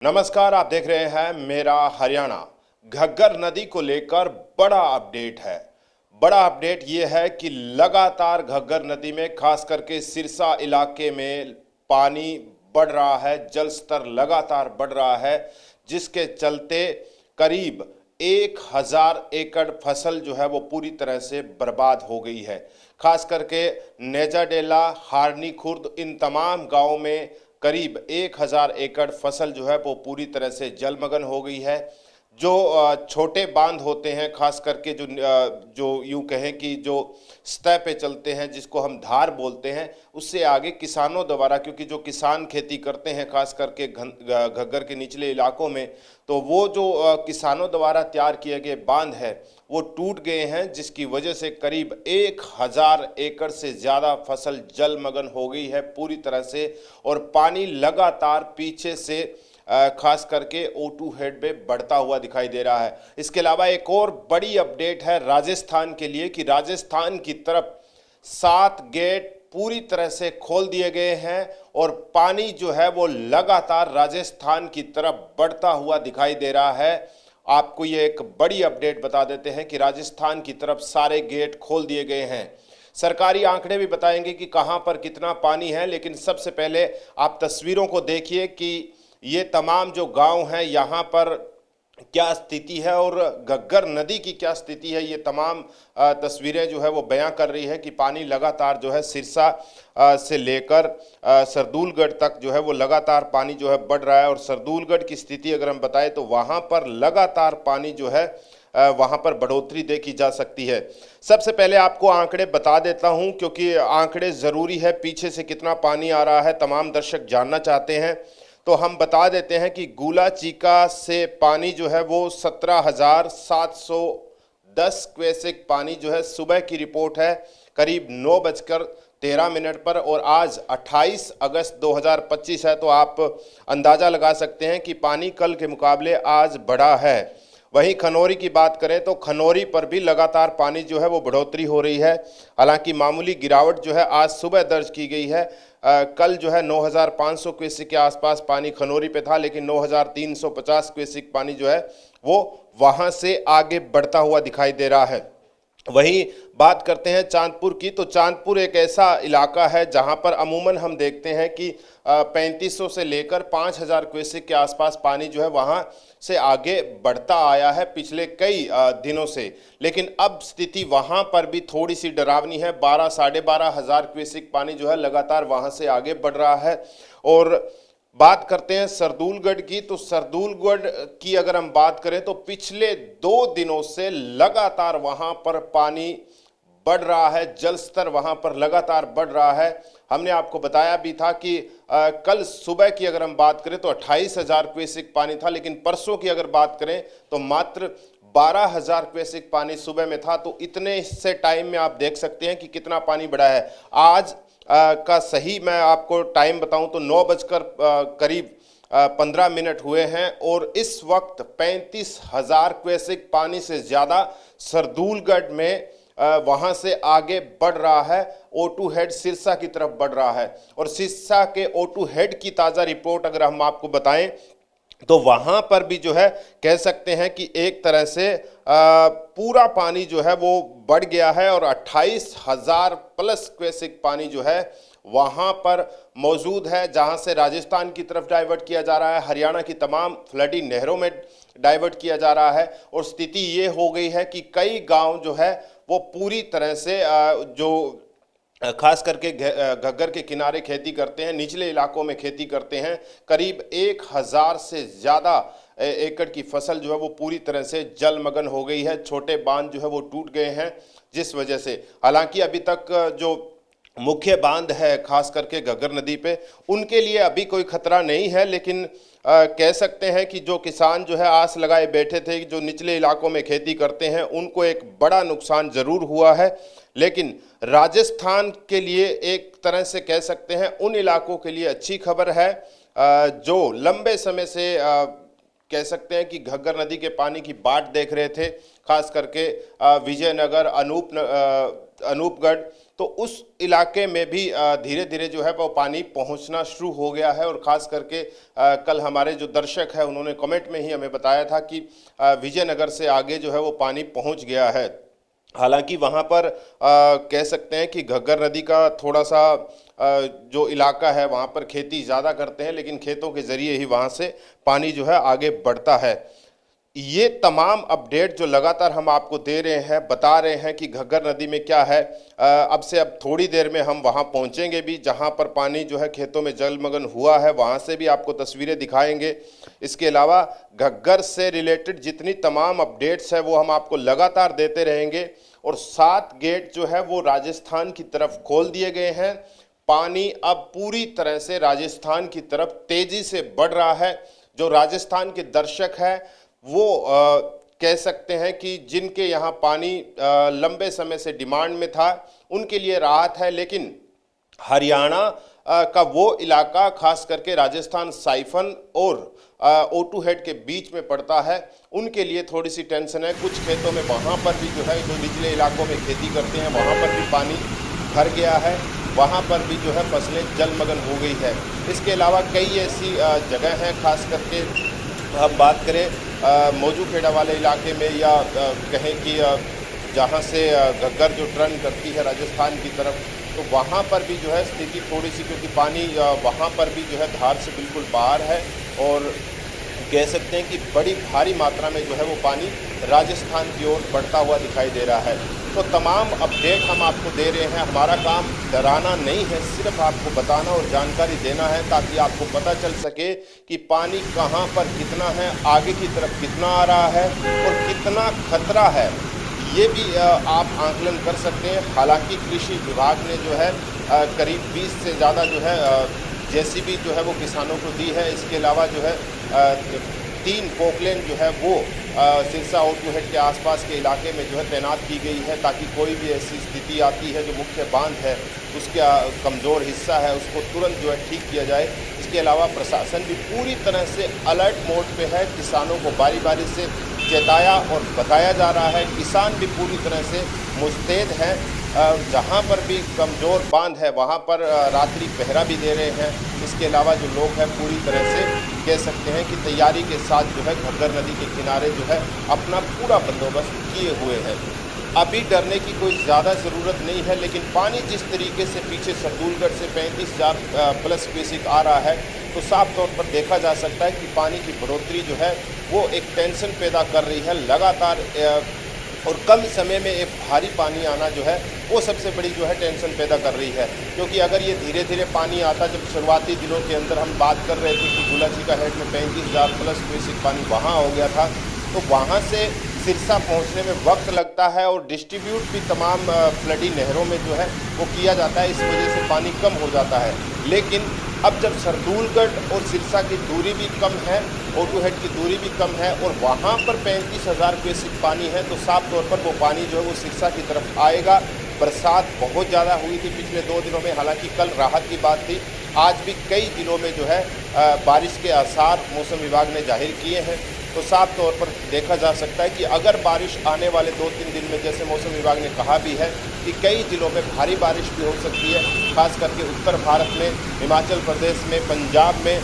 नमस्कार, आप देख रहे हैं मेरा हरियाणा। घग्गर नदी को लेकर बड़ा अपडेट है। बड़ा अपडेट ये है कि लगातार घग्गर नदी में खास करके सिरसा इलाके में पानी बढ़ रहा है, जल स्तर लगातार बढ़ रहा है, जिसके चलते करीब 1000 एकड़ फसल जो है वो पूरी तरह से बर्बाद हो गई है। खास करके नेजाडेला, हारनी खुर्द, इन तमाम गांवों में करीब 1000 एकड़ फसल जो है वो पूरी तरह से जलमग्न हो गई है। जो छोटे बांध होते हैं, खास करके जो यूं कहें कि जो सतह पे चलते हैं, जिसको हम धार बोलते हैं, उससे आगे किसानों द्वारा, क्योंकि जो किसान खेती करते हैं खास करके घग्गर के निचले इलाकों में, तो वो जो किसानों द्वारा तैयार किए गए बांध है वो टूट गए हैं, जिसकी वजह से करीब 1000 एकड़ से ज़्यादा फसल जलमग्न हो गई है पूरी तरह से। और पानी लगातार पीछे से खास करके O2 हेड पे बढ़ता हुआ दिखाई दे रहा है। इसके अलावा एक और बड़ी अपडेट है राजस्थान के लिए कि राजस्थान की तरफ 7 गेट पूरी तरह से खोल दिए गए हैं और पानी जो है वो लगातार राजस्थान की तरफ बढ़ता हुआ दिखाई दे रहा है। आपको ये एक बड़ी अपडेट बता देते हैं कि राजस्थान की तरफ सारे गेट खोल दिए गए हैं। सरकारी आंकड़े भी बताएंगे कि कहां पर कितना पानी है, लेकिन सबसे पहले आप तस्वीरों को देखिए कि ये तमाम जो गांव हैं यहाँ पर क्या स्थिति है और घग्गर नदी की क्या स्थिति है। ये तमाम तस्वीरें जो है वो बयां कर रही है कि पानी लगातार जो है सिरसा से लेकर सरदूलगढ़ तक जो है वो लगातार पानी जो है बढ़ रहा है। और सरदूलगढ़ की स्थिति अगर हम बताएं तो वहाँ पर लगातार पानी जो है वहाँ पर बढ़ोतरी देखी जा सकती है। सबसे पहले आपको आंकड़े बता देता हूँ, क्योंकि आंकड़े ज़रूरी है। पीछे से कितना पानी आ रहा है तमाम दर्शक जानना चाहते हैं, तो हम बता देते हैं कि गूला चीका से पानी जो है वो 17,710 क्यूसेक पानी जो है, सुबह की रिपोर्ट है करीब 9:13 पर, और आज 28 अगस्त 2025 है। तो आप अंदाज़ा लगा सकते हैं कि पानी कल के मुकाबले आज बढ़ा है। वहीं खनौरी की बात करें तो खनौरी पर भी लगातार पानी जो है वो बढ़ोतरी हो रही है। हालांकि मामूली गिरावट जो है आज सुबह दर्ज की गई है। कल जो है 9500 क्यूसेक के आसपास पानी खनौरी पे था, लेकिन 9350 क्यूसेक पानी जो है वो वहां से आगे बढ़ता हुआ दिखाई दे रहा है। वहीं बात करते हैं चांदपुर की, तो चांदपुर एक ऐसा इलाका है जहां पर अमूमन हम देखते हैं कि 3500 से लेकर 5000 क्यूसेक के आसपास पानी जो है वहां से आगे बढ़ता आया है पिछले कई दिनों से। लेकिन अब स्थिति वहां पर भी थोड़ी सी डरावनी है। 12 साढ़े 12,000 क्यूसेक पानी जो है लगातार वहां से आगे बढ़ रहा है। और बात करते हैं सरदूलगढ़ की, तो सरदूलगढ़ की अगर हम बात करें तो पिछले 2 दिनों से लगातार वहां पर पानी बढ़ रहा है, जल स्तर वहां पर लगातार बढ़ रहा है। हमने आपको बताया भी था कि कल सुबह की अगर हम बात करें तो 28,000 क्यूसेक पानी था, लेकिन परसों की अगर बात करें तो मात्र 12,000 क्यूसेक पानी सुबह में था। तो इतने से टाइम में आप देख सकते हैं कि कितना पानी बढ़ा है। आज का सही मैं आपको टाइम बताऊं तो 9 बजकर करीब 15 मिनट हुए हैं और इस वक्त 35,000 क्यूसेक पानी से ज़्यादा सरदूलगढ़ में वहां से आगे बढ़ रहा है। O2 हेड सिरसा की तरफ बढ़ रहा है। और सिरसा के O2 हेड की ताज़ा रिपोर्ट अगर हम आपको बताएं तो वहां पर भी जो है कह सकते हैं कि एक तरह से पूरा पानी जो है वो बढ़ गया है और 28,000 प्लस क्यूसेक पानी जो है वहां पर मौजूद है, जहां से राजस्थान की तरफ डाइवर्ट किया जा रहा है, हरियाणा की तमाम फ्लडी नहरों में डाइवर्ट किया जा रहा है। और स्थिति ये हो गई है कि कई गांव जो है वो पूरी तरह से जो खास करके घग्गर के किनारे खेती करते हैं, निचले इलाकों में खेती करते हैं, करीब 1000 से ज़्यादा एकड़ की फसल जो है वो पूरी तरह से जलमग्न हो गई है। छोटे बांध जो है वो टूट गए हैं, जिस वजह से हालांकि अभी तक जो मुख्य बांध है खास करके घग्गर नदी पे, उनके लिए अभी कोई खतरा नहीं है। लेकिन कह सकते हैं कि जो किसान जो है आस लगाए बैठे थे, जो निचले इलाकों में खेती करते हैं, उनको एक बड़ा नुकसान ज़रूर हुआ है। लेकिन राजस्थान के लिए एक तरह से कह सकते हैं उन इलाकों के लिए अच्छी खबर है जो लंबे समय से कह सकते हैं कि घग्गर नदी के पानी की बाट देख रहे थे। खास करके विजयनगर, अनूपगढ़, तो उस इलाके में भी धीरे धीरे जो है वो पानी पहुंचना शुरू हो गया है। और ख़ास करके कल हमारे जो दर्शक है उन्होंने कमेंट में ही हमें बताया था कि विजयनगर से आगे जो है वो पानी पहुंच गया है। हालांकि वहाँ पर कह सकते हैं कि घग्गर नदी का थोड़ा सा जो इलाका है वहाँ पर खेती ज़्यादा करते हैं, लेकिन खेतों के ज़रिए ही वहाँ से पानी जो है आगे बढ़ता है। ये तमाम अपडेट जो लगातार हम आपको दे रहे हैं, बता रहे हैं कि घग्गर नदी में क्या है। अब से अब थोड़ी देर में हम वहाँ पहुँचेंगे भी जहाँ पर पानी जो है खेतों में जलमग्न हुआ है, वहाँ से भी आपको तस्वीरें दिखाएंगे। इसके अलावा घग्गर से रिलेटेड जितनी तमाम अपडेट्स है वो हम आपको लगातार देते रहेंगे। और 7 गेट जो है वो राजस्थान की तरफ खोल दिए गए हैं। पानी अब पूरी तरह से राजस्थान की तरफ तेजी से बढ़ रहा है। जो राजस्थान के दर्शक हैं वो कह सकते हैं कि जिनके यहाँ पानी लंबे समय से डिमांड में था उनके लिए राहत है, लेकिन हरियाणा का वो इलाका खास करके राजस्थान साइफन और O2 हेड के बीच में पड़ता है, उनके लिए थोड़ी सी टेंशन है। कुछ खेतों में वहाँ पर भी जो है, जो निचले इलाकों में खेती करते हैं वहाँ पर भी पानी भर गया है, वहाँ पर भी जो है फसलें जलमग्न हो गई है। इसके अलावा कई ऐसी जगह हैं, खास करके हम बात करें मौजूखेड़ा वाले इलाके में या कहें कि जहाँ से घग्गर जो टर्न करती है राजस्थान की तरफ, तो वहाँ पर भी जो है स्थिति थोड़ी सी, क्योंकि पानी वहाँ पर भी जो है धार से बिल्कुल बाहर है और कह सकते हैं कि बड़ी भारी मात्रा में जो है वो पानी राजस्थान की ओर बढ़ता हुआ दिखाई दे रहा है। तो तमाम अपडेट हम आपको दे रहे हैं। हमारा काम डराना नहीं है, सिर्फ आपको बताना और जानकारी देना है ताकि आपको पता चल सके कि पानी कहाँ पर कितना है, आगे की तरफ कितना आ रहा है और कितना खतरा है, ये भी आप आंकलन कर सकते हैं। हालांकि कृषि विभाग ने जो है करीब 20 से ज़्यादा जो है जेसीबी जो है वो किसानों को दी है। इसके अलावा जो है 3 पोकलेन जो है वो सिरसा O2 हेड के आसपास के इलाके में जो है तैनात की गई है, ताकि कोई भी ऐसी स्थिति आती है जो मुख्य बांध है उसका कमज़ोर हिस्सा है उसको तुरंत जो है ठीक किया जाए। इसके अलावा प्रशासन भी पूरी तरह से अलर्ट मोड पे है। किसानों को बारी बारी से चेताया और बताया जा रहा है। किसान भी पूरी तरह से मुस्तैद हैं। जहाँ पर भी कमज़ोर बांध है वहाँ पर रात्रि पहरा भी दे रहे हैं। इसके अलावा जो लोग हैं पूरी तरह से कह सकते हैं कि तैयारी के साथ जो है घग्गर नदी के किनारे जो है अपना पूरा बंदोबस्त किए हुए हैं। अभी डरने की कोई ज़्यादा ज़रूरत नहीं है, लेकिन पानी जिस तरीके से पीछे सरदूलगढ़ से 35,000 प्लस क्यूसेक आ रहा है, तो साफ तौर पर देखा जा सकता है कि पानी की बढ़ोतरी जो है वो एक टेंशन पैदा कर रही है लगातार। और कम समय में एक भारी पानी आना जो है वो सबसे बड़ी जो है टेंशन पैदा कर रही है। क्योंकि अगर ये धीरे धीरे पानी आता, जब शुरुआती दिनों के अंदर हम बात कर रहे थे कि गुलाची का हेड में 35,000 प्लस क्यूसेक पानी वहाँ हो गया था, तो वहाँ से सिरसा पहुँचने में वक्त लगता है और डिस्ट्रीब्यूट भी तमाम फ्लडी नहरों में जो है वो किया जाता है। इस वजह से पानी कम हो जाता है। लेकिन अब जब सरदूलगढ़ और सिरसा की दूरी भी कम है, O2 हेड की दूरी भी कम है और वहाँ पर 35,000 क्यूसेक पानी है, तो साफ तौर पर वो पानी जो है वो सिरसा की तरफ आएगा। बरसात बहुत ज़्यादा हुई थी पिछले 2 दिनों में, हालांकि कल राहत की बात थी। आज भी कई दिनों में जो है बारिश के आसार मौसम विभाग ने जाहिर किए हैं। तो साफ तौर पर देखा जा सकता है कि अगर बारिश आने वाले 2-3 दिन में, जैसे मौसम विभाग ने कहा भी है कि कई जिलों में भारी बारिश भी हो सकती है, खास करके उत्तर भारत में, हिमाचल प्रदेश में, पंजाब में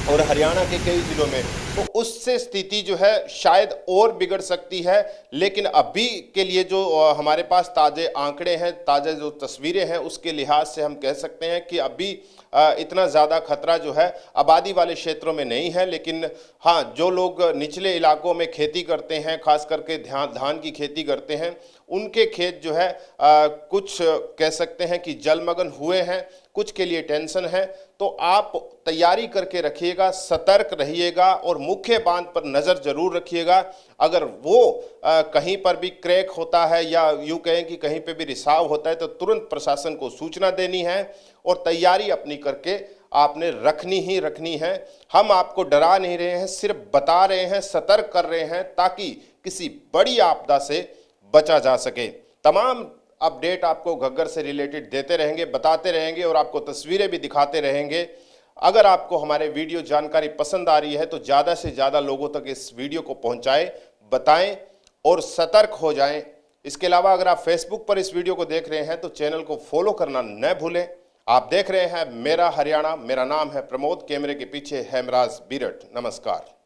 और हरियाणा के कई जिलों में, तो उससे स्थिति जो है शायद और बिगड़ सकती है। लेकिन अभी के लिए जो हमारे पास ताज़े आंकड़े हैं, ताज़ा जो तस्वीरें हैं, उसके लिहाज से हम कह सकते हैं कि अभी इतना ज़्यादा खतरा जो है आबादी वाले क्षेत्रों में नहीं है। लेकिन हाँ, जो लोग निचले इलाकों में खेती करते हैं, खास करके धान की खेती करते हैं, उनके खेत जो है कुछ कह सकते हैं कि जलमग्न हुए हैं, कुछ के लिए टेंशन है। तो आप तैयारी करके रखिएगा, सतर्क रहिएगा और मुख्य बांध पर नज़र जरूर रखिएगा। अगर वो कहीं पर भी क्रैक होता है या यूँ कहें कि कहीं पे भी रिसाव होता है, तो तुरंत प्रशासन को सूचना देनी है और तैयारी अपनी करके आपने रखनी ही रखनी है। हम आपको डरा नहीं रहे हैं, सिर्फ बता रहे हैं, सतर्क कर रहे हैं ताकि किसी बड़ी आपदा से बचा जा सके। तमाम अपडेट आपको घग्गर से रिलेटेड देते रहेंगे, बताते रहेंगे और आपको तस्वीरें भी दिखाते रहेंगे। अगर आपको हमारे वीडियो जानकारी पसंद आ रही है तो ज़्यादा से ज़्यादा लोगों तक इस वीडियो को पहुंचाएं, बताएं और सतर्क हो जाएं इसके अलावा अगर आप फेसबुक पर इस वीडियो को देख रहे हैं तो चैनल को फॉलो करना न भूलें। आप देख रहे हैं मेरा हरियाणा, मेरा नाम है प्रमोद, कैमरे के पीछे है हेमराज बीरट। नमस्कार।